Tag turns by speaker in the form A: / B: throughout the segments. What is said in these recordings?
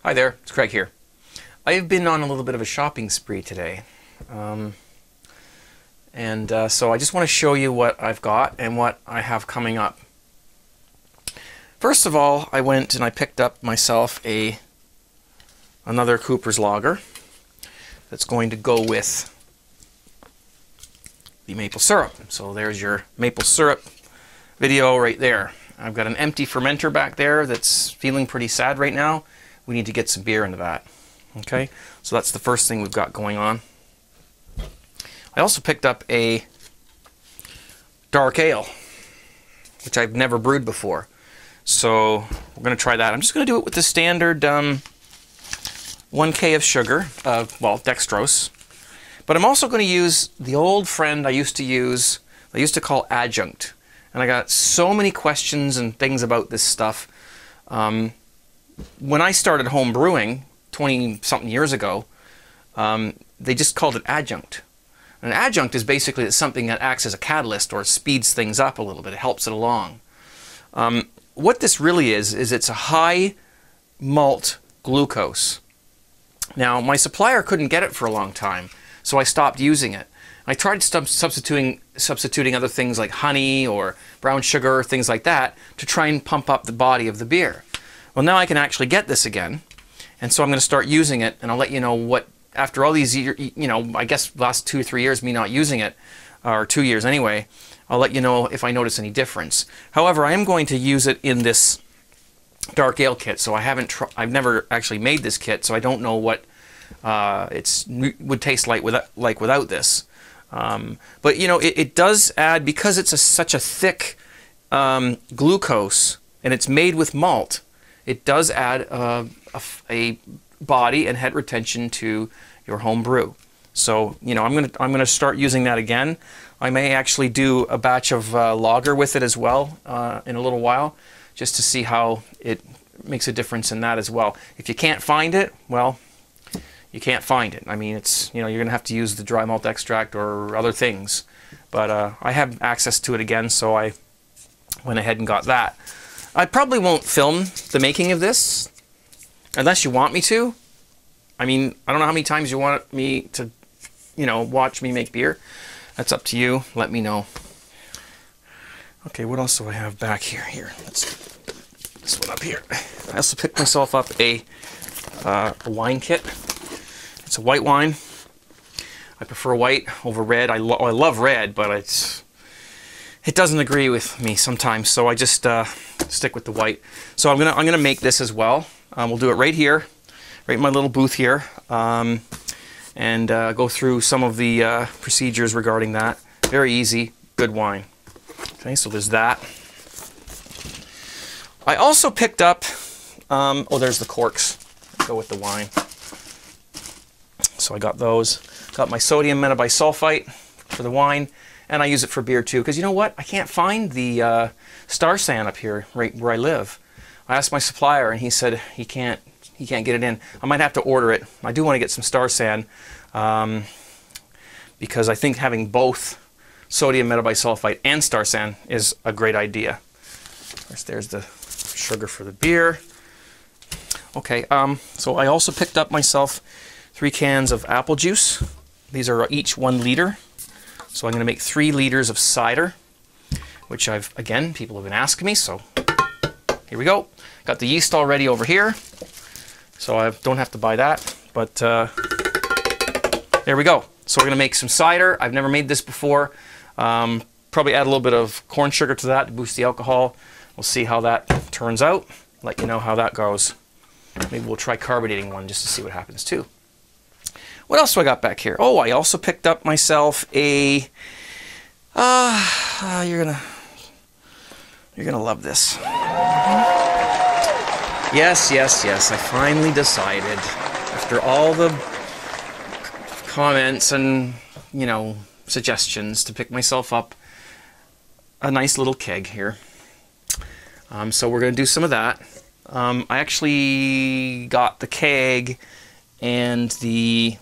A: Hi there, it's Craig here. I've been on a little bit of a shopping spree today. So I just want to show you what I've got and what I have coming up. First of all, I went and I picked up myself another Cooper's Lager that's going to go with the maple syrup. So there's your maple syrup video right there. I've got an empty fermenter back there that's feeling pretty sad right now. We need to get some beer into that. Okay, so that's the first thing we've got going on. I also picked up a dark ale, which I've never brewed before. So we're going to try that. I'm just going to do it with the standard 1K of sugar, well, dextrose. But I'm also going to use the old friend I used to call adjunct. And I got so many questions and things about this stuff. When I started home brewing 20-something years ago, they just called it adjunct. An adjunct is basically something that acts as a catalyst or speeds things up a little bit. It helps it along. What this really is it's a high malt glucose. Now, my supplier couldn't get it for a long time, so I stopped using it. I tried substituting other things like honey or brown sugar, things like that, to try and pump up the body of the beer. Well, now I can actually get this again, and so I'm going to start using it, and I'll let you know what, after all these years, I guess last 2 or 3 years me not using it, or 2 years anyway, I'll let you know if I notice any difference. However, I am going to use it in this dark ale kit, so I've never actually made this kit, so I don't know what would taste like without this. But it does add, because it's such a thick glucose and it's made with malt, it does add a body and head retention to your home brew. So I'm gonna start using that again. I may actually do a batch of lager with it as well in a little while, just to see how it makes a difference in that as well. If you can't find it, well, you can't find it. I mean, it's you're gonna have to use the dry malt extract or other things. But I have access to it again, so I went ahead and got that. I probably won't film the making of this unless you want me to. I mean, I don't know how many times you want me to, watch me make beer. That's up to you. Let me know. Okay, what else do I have back here? Let's this one up here. I also picked myself up a wine kit. It's a white wine. I prefer white over red. I love red, but it doesn't agree with me sometimes, so I just stick with the white. So I'm gonna make this as well. We'll do it right here, right in my little booth here, and go through some of the procedures regarding that. Very easy, good wine. Okay, so there's that. I also picked up, oh, there's the corks. Go with the wine. So I got those. Got my sodium metabisulfite for the wine. And I use it for beer too, because you know what? I can't find the Star San up here, right where I live. I asked my supplier, and he said he can't get it in. I might have to order it. I do want to get some Star San, because I think having both sodium metabisulfite and Star San is a great idea. There's the sugar for the beer. Okay, so I also picked up myself 3 cans of apple juice. These are each 1 liter. So I'm going to make 3 liters of cider, which people have been asking me, so here we go. Got the yeast already over here, so I don't have to buy that, but there we go. So we're going to make some cider. I've never made this before. Probably add a little bit of corn sugar to that to boost the alcohol. We'll see how that turns out. Let you know how that goes. Maybe we'll try carbonating one just to see what happens too. What else do I got back here? Oh, I also picked up myself a, you're gonna love this. Yes, I finally decided, after all the comments and, suggestions, to pick myself up a nice little keg here. So we're gonna do some of that. I actually got the keg and the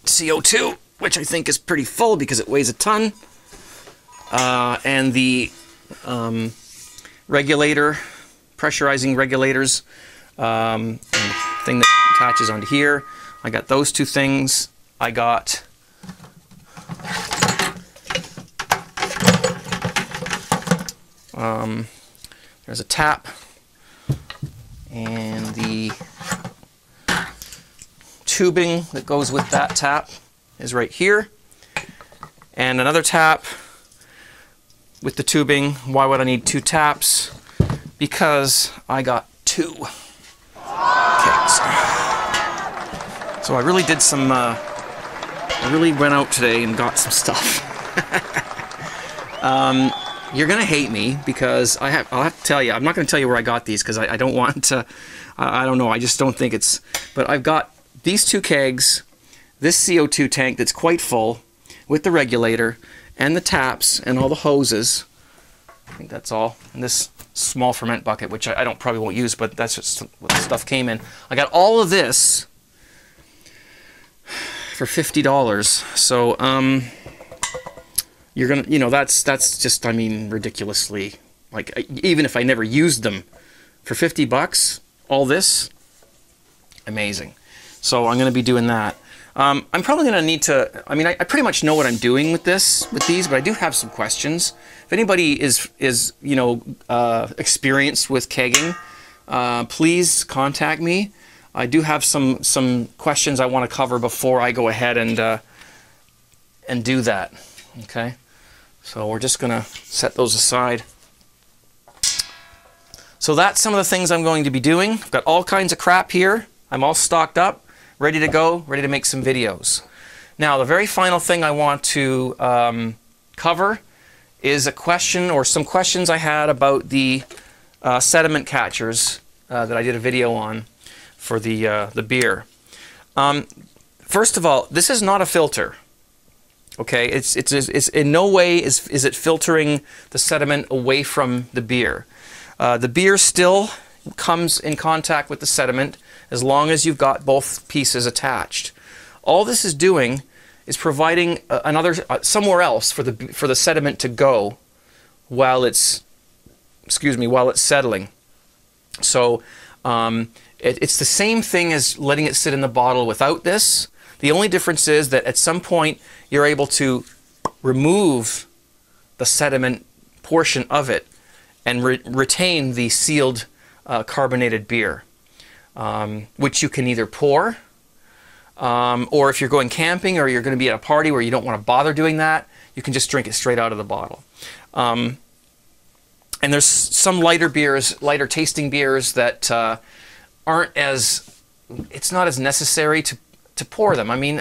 A: CO2, which I think is pretty full because it weighs a ton, and the regulator, pressurizing regulators and the thing that attaches onto here. I got those two things. I got there's a tap, and the tubing that goes with that tap is right here, and another tap with the tubing. Why would I need two taps? Because I got two kegs. So I really did some, I really went out today and got some stuff. You're gonna hate me because I'll have to tell you, I'm not gonna tell you where I got these because I don't want to, I don't know, I just don't think it's, but I've got these two kegs, this CO2 tank that's quite full with the regulator and the taps and all the hoses. I think that's all. And this small ferment bucket, which I probably won't use, but that's just what the stuff came in. I got all of this for $50. So you're gonna, you know, that's just, I mean, ridiculously, like, even if I never used them, for 50 bucks, all this, amazing. So I'm gonna be doing that. I'm probably gonna need to, I mean, I pretty much know what I'm doing with these, but I do have some questions. If anybody is you know, experienced with kegging, please contact me. I do have some questions I want to cover before I go ahead and do that. Okay, so we're just gonna set those aside. So that's some of the things I'm going to be doing. I've got all kinds of crap here. I'm all stocked up, ready to go, ready to make some videos. Now, the very final thing I want to cover is a question, or some questions I had about the sediment catchers that I did a video on for the beer. First of all, this is not a filter. Okay, it's in no way is it filtering the sediment away from the beer. The beer still comes in contact with the sediment as long as you've got both pieces attached. All this is doing is providing another somewhere else for the sediment to go while it's, excuse me, while it's settling. So it's the same thing as letting it sit in the bottle without this. The only difference is that at some point you're able to remove the sediment portion of it and retain the sealed carbonated beer, which you can either pour, or if you're going camping or you're going to be at a party where you don't want to bother doing that, you can just drink it straight out of the bottle. And there's some lighter beers, lighter tasting beers that aren't as, it's not as necessary to pour them. I mean,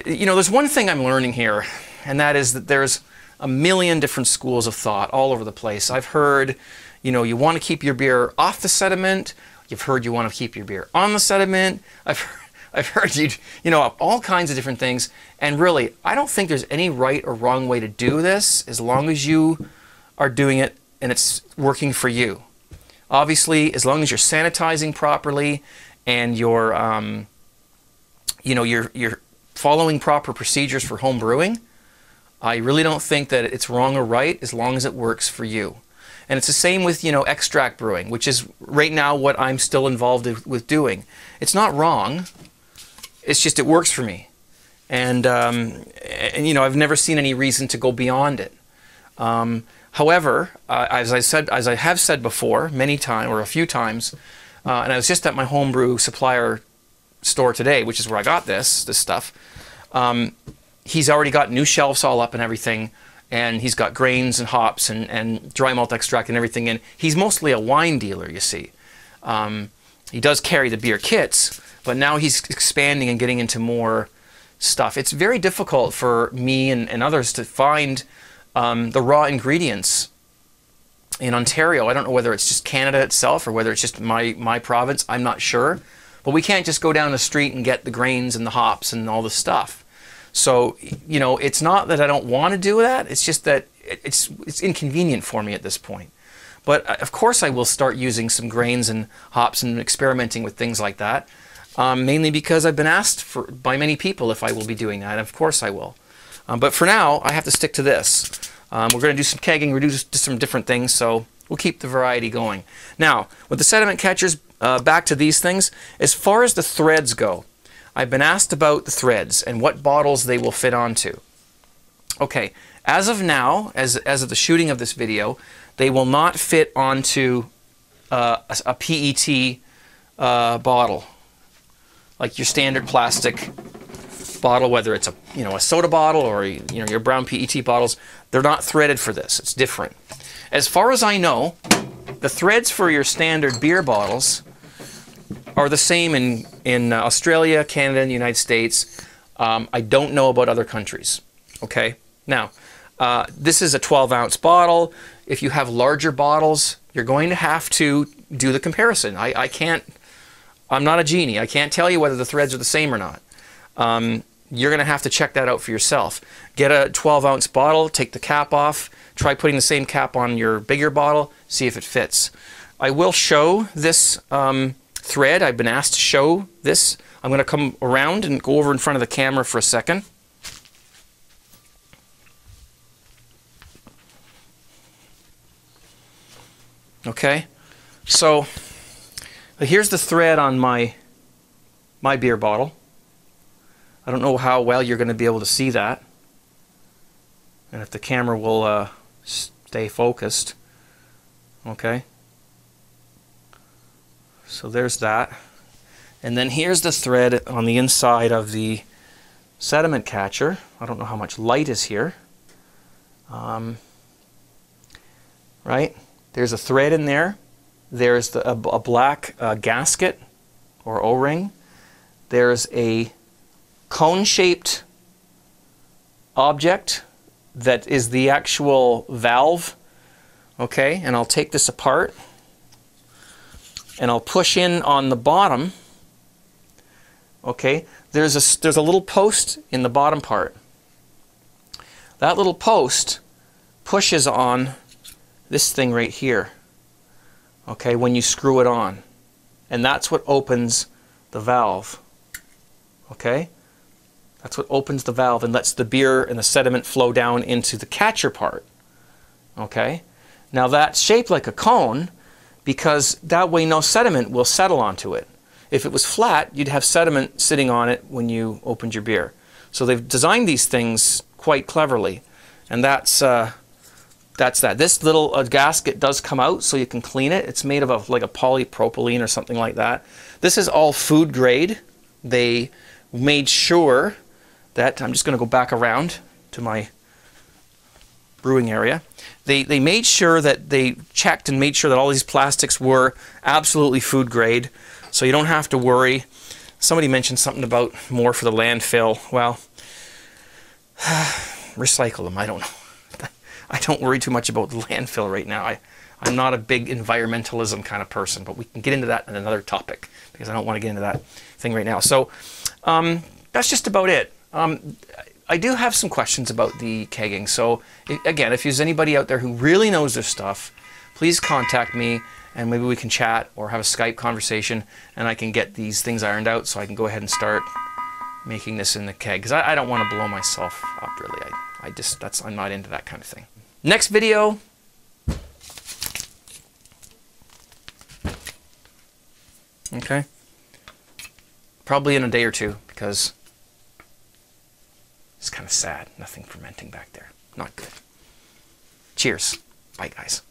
A: you know, there's one thing I'm learning here, and that is that there's a million different schools of thought all over the place. I've heard, you know, you want to keep your beer off the sediment. You've heard you want to keep your beer on the sediment. I've heard you know, all kinds of different things. And really, I don't think there's any right or wrong way to do this as long as you are doing it and it's working for you. Obviously, as long as you're sanitizing properly and you're, you know, you're following proper procedures for home brewing, I really don't think that it's wrong or right as long as it works for you. And it's the same with, you know, extract brewing, which is right now what I'm still involved with doing. It's not wrong. It's just it works for me. And you know, I've never seen any reason to go beyond it. However, as I have said before, many times or a few times, and I was just at my homebrew supplier store today, which is where I got this stuff. He's already got new shelves all up and everything, and he's got grains and hops and dry malt extract and everything in. He's mostly a wine dealer, you see. He does carry the beer kits, but now he's expanding and getting into more stuff. It's very difficult for me and others to find the raw ingredients in Ontario. I don't know whether it's just Canada itself or whether it's just my province. I'm not sure. But we can't just go down the street and get the grains and the hops and all the stuff. So, you know, it's not that I don't want to do that. It's just that it's inconvenient for me at this point. But of course I will start using some grains and hops and experimenting with things like that. Mainly because I've been asked by many people if I will be doing that. And of course I will. But for now, I have to stick to this. We're going to do some kegging, we're going to do some different things, so we'll keep the variety going. Now, with the sediment catchers, back to these things. As far as the threads go, I've been asked about the threads and what bottles they will fit onto. Okay, as of now, as of the shooting of this video, they will not fit onto a PET bottle, like your standard plastic bottle, whether it's a soda bottle or your brown PET bottles. They're not threaded for this. It's different. As far as I know, the threads for your standard beer bottles are the same in Australia, Canada, and the United States. I don't know about other countries. Okay, now this is a 12-ounce bottle. If you have larger bottles, you're going to have to do the comparison. I'm not a genie. I can't tell you whether the threads are the same or not. You're going to have to check that out for yourself. Get a 12-ounce bottle, take the cap off, try putting the same cap on your bigger bottle, see if it fits. I will show this thread. I've been asked to show this. I'm going to come around and go over in front of the camera for a second. Okay, so here's the thread on my beer bottle. I don't know how well you're going to be able to see that, and if the camera will stay focused. Okay, so there's that, and then here's the thread on the inside of the sediment catcher. I don't know how much light is here. Right? There's a thread in there. There's a black gasket or O-ring. There's a cone-shaped object that is the actual valve. Okay, and I'll take this apart and I'll push in on the bottom. Okay, there's a little post in the bottom part. That little post pushes on this thing right here, okay, when you screw it on, and that's what opens the valve. Okay, that's what opens the valve and lets the beer and the sediment flow down into the catcher part. Okay, now that's shaped like a cone because that way no sediment will settle onto it. If it was flat, you'd have sediment sitting on it when you opened your beer. So they've designed these things quite cleverly, and that's that. This little gasket does come out so you can clean it. It's made of like a polypropylene or something like that. This is all food grade. They made sure that, I'm just going to go back around to my brewing area. They made sure that they checked and made sure that all these plastics were absolutely food grade, so you don't have to worry. Somebody mentioned something about more for the landfill. Well, recycle them. I don't know. I don't worry too much about the landfill right now. I'm not a big environmentalism kind of person, but we can get into that in another topic because I don't want to get into that thing right now. So that's just about it. I do have some questions about the kegging. So again, if there's anybody out there who really knows their stuff, please contact me and maybe we can chat or have a Skype conversation and I can get these things ironed out so I can go ahead and start making this in the keg, because I don't want to blow myself up really. I'm not into that kind of thing. Next video, okay, probably in a day or two, because it's kind of sad. Nothing fermenting back there. Not good. Cheers. Bye, guys.